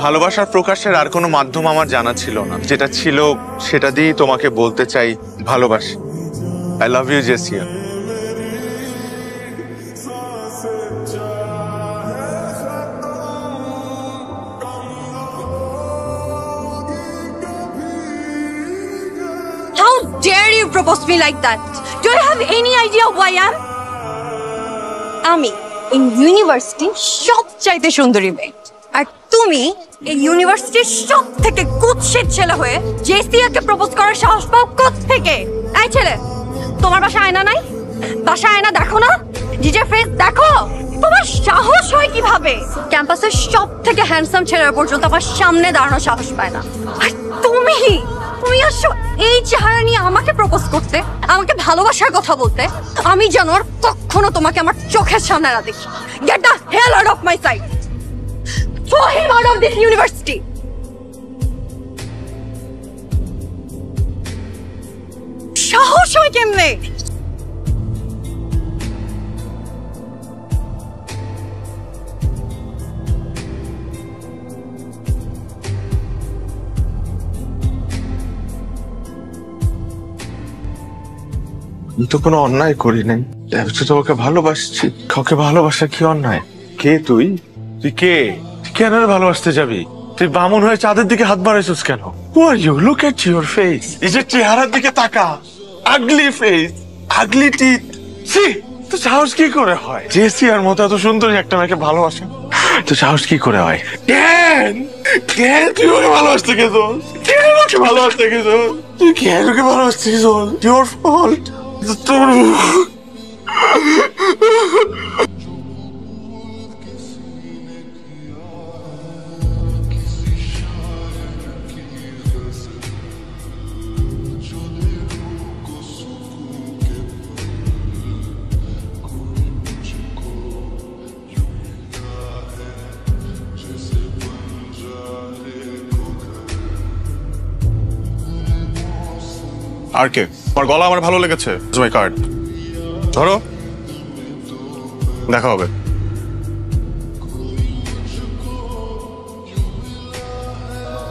ভালোবাসার প্রকাশের আর কোনো মাধ্যম আমার জানা ছিল না, যেটা ছিল সেটা দিয়েই তোমাকে বলতে চাই ভালোবাসি। I love you Jessia. How dare you propose me like that? Do you have any idea who I am? আমি এই ইউনিভার্সিটির সবচাইতে সুন্দরী মেয়ে, আর তুমি এই ইউনিভার্সিটির সব থেকে কুৎসিত ছেলে হয়ে জেসিয়াকে প্রপোজ করার সাহস পাও কোত্থেকে? এই ছেলে, তোমার বাসায় আয়না নাই? বাসায় আয়না দেখো না? নিজের ফেস দেখো। তোমার সাহস হয় কিভাবে ক্যাম্পাসের সব থেকে হ্যান্ডসাম ছেলেরা পর্যন্ত আমার সামনে দাঁড়ানোর সাহস পায় না? আর তুমি আসো এই চেহারা নিয়ে আমাকে প্রপোজ করতে, আমাকে ভালোবাসার কথা বলতে। আমি যেন আর কখনো তোমাকে আমার চোখের সামনে না দেখি। Get the hell out of my sight. Throw him out of this university. সাহস হয় কেমনে? তো কোনো অন্যায় করি নাই, তোমাকে ভালোবাসছি। কাউকে ভালোবাসা কি অন্যায়? কে তুই? তুই কে? কেন ভালোবাসতে যাবি? তুই বামুন হয়ে চাঁদের দিকে হাত বাড়াইছিস কেন? Who are you? Look at your face. এই যে চেহারার দিকে তাকা। আগলি ফেস, আগলি টিথ। সি, তো সাহস কি করে হয় জেসিয়ার মতো এত সুন্দর একটা মেয়েকে ভালোবাসা? তো সাহস কি করে হয়? কেন তুই ওকে ভালোবাসতে গেছিস? কেন ওকে ভালোবাসতে গেছিস? তুই কেন ওকে ভালোবাসতে গেছিস? Your fault. আর কে? তোমার গলা আমার ভালো লেগেছে। মাই কার্ড ধরো, দেখা হবে।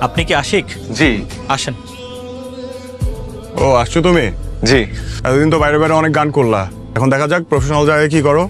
আপনি কি আশিক? জি। আসেন। ও আসছো তুমি? জি। এতদিন তো বাইরে বাইরে অনেক গান করলা, এখন দেখা যাক প্রফেশনাল জায়গায় কি করো।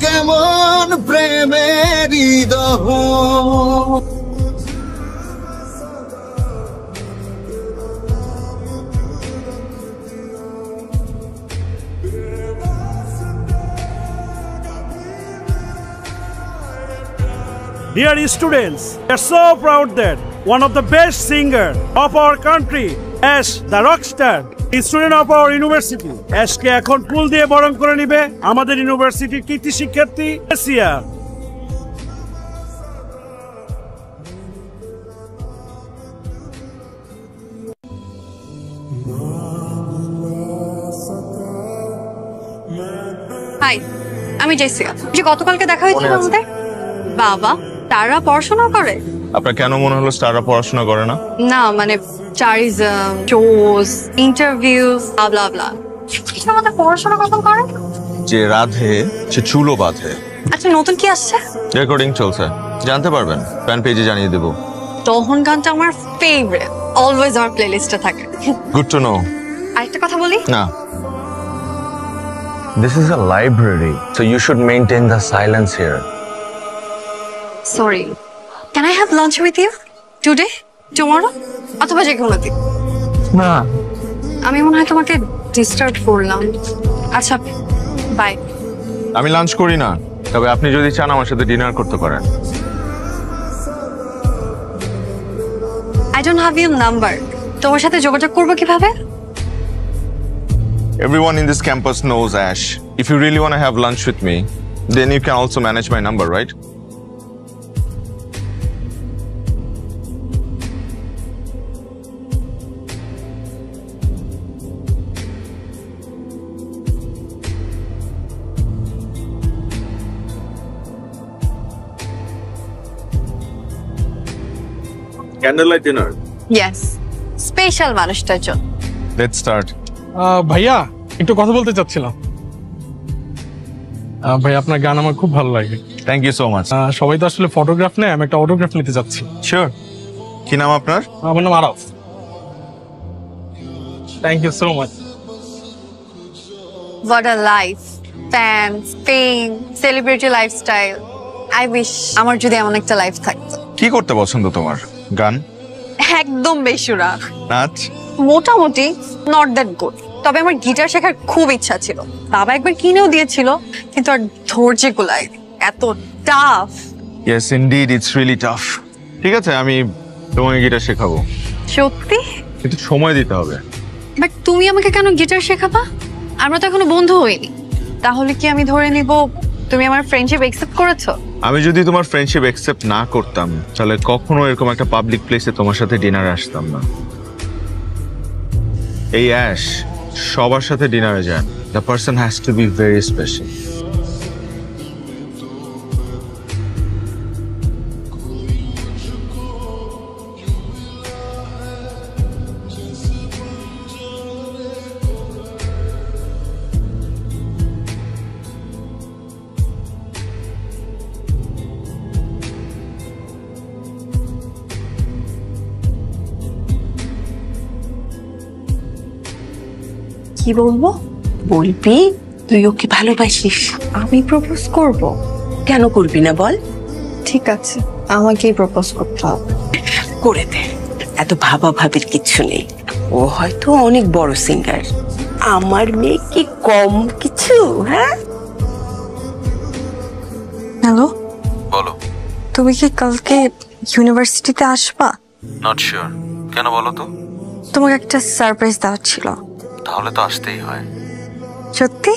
কেমন প্রেমেরই দহ Dear students, we are so proud that one of the best singers of our country, Ash, the rockstar, is student of our university. Ash কে এখন ফুল দিয়ে বরণ করে নিবে আমাদের ইউনিভার্সিটির কৃতি শিক্ষার্থী জেসিয়া। হাই, আমি জেসিয়া। যে গতকালকে দেখা হয়েছিল আমাদের। বাবা, তারা পড়াশোনা করে? আপনার কেন মনে হলো স্টাররা পড়াশোনা করে না? না মানে চারিজম, শোজ, ইন্টারভিউজ, ব্লা ব্লা। কিছু আমাদের পড়াশোনা কখন করে? যে রাধে সে চুলো বাঁধে। আচ্ছা নতুন কি আসছে? রেকর্ডিং চলছে, জানতে পারবেন, ফ্যান পেজে জানিয়ে দেবো। তখন গানটা আমার ফেভারিট, অলওয়েজ আমার প্লেলিস্টে থাকে। Good to know. আরেকটা কথা বলি, না, this is a library, so you should maintain the silence here. Sorry, can I have lunch with you today, tomorrow, অথবা যে কোনো দিন? না, আমি মনে হয় তোমাকে ডিস্টার্ব করলাম। আচ্ছা বাই। আমি লাঞ্চ করি না, তবে আপনি যদি চান আমার সাথে ডিনার করতে পারেন। I don't have your number, তোমার সাথে যোগাযোগ করবো কিভাবে? Everyone in this campus knows Ash. If you really want to have lunch with me, then you can also manage my number, right? Candlelight dinner. Yes, special মানুষটার জন্য। Let's start. ভাইয়া একটু কথা বলতে চাচ্ছিলাম। ভাই আপনার গান আমার খুব ভালো লাগে। Thank you so much. সবাই তো আসলে ফটোগ্রাফ নেয়, আমি একটা অটোগ্রাফ নিতে চাচ্ছি। Sure. কি নাম আপনার? আমার নাম Araf. Thank you so much. What a life, fans, fame, celebrity lifestyle. I wish আমার যদি এমন একটা লাইফ থাকতো। কি করতে পছন্দ তোমার? গান, একদম বেসুরা, নাচ? মোটামুটি, নট দ্যাট গুড। তবে আমার গিটার শেখার খুব ইচ্ছা ছিল, বাবা একবার কিনেও দিয়েছিল, কিন্তু আর ধৈর্য কুলায়, এত tough. Yes, indeed, it's really tough. ঠিক আছে, আমি তোমাকে গিটার শেখাবো, সত্যি? কিন্তু সময় দিতে হবে। বাট তুমি আমাকে কেন গিটার শেখাবা? আমরা তো এখনো বন্ধু হইনি। তাহলে কি আমি ধরে নিব তুমি আমার ফ্রেন্ডশিপ একসেপ্ট করেছো? আমি যদি তোমার ফ্রেন্ডশিপ অ্যাকসেপ্ট না করতাম, তাহলে কখনো এরকম একটা পাবলিক প্লেসে তোমার সাথে ডিনারে আসতাম না। এই অ্যাশ সবার সাথে ডিনারে যায়, the person has to be very special. কি বলবো? বলবি তুই ওকে ভালোবাসিস। আমি প্রপোজ করব? কেন করবি না বল? ঠিক আছে, আমাকেই প্রপোজ করতে হবে। করে দে, এত ভাবা ভাবির কিচ্ছু নেই। ও হয়তো অনেক বড় সিঙ্গার, আমার মেয়ে কি কম কিছু? হ্যাঁ, হ্যালো, বলো। তুমি কি কালকে ইউনিভার্সিটিতে আসবা? নট শিওর, কেন বলো তো? তোমাকে একটা সারপ্রাইজ দেওয়ার ছিল। তাহলে তো আসতেই হয়। সত্যি?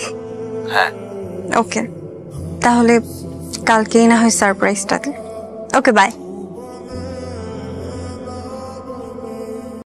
হ্যাঁ। ওকে, তাহলে কালকেই না হয় সারপ্রাইজটা। Okay bye.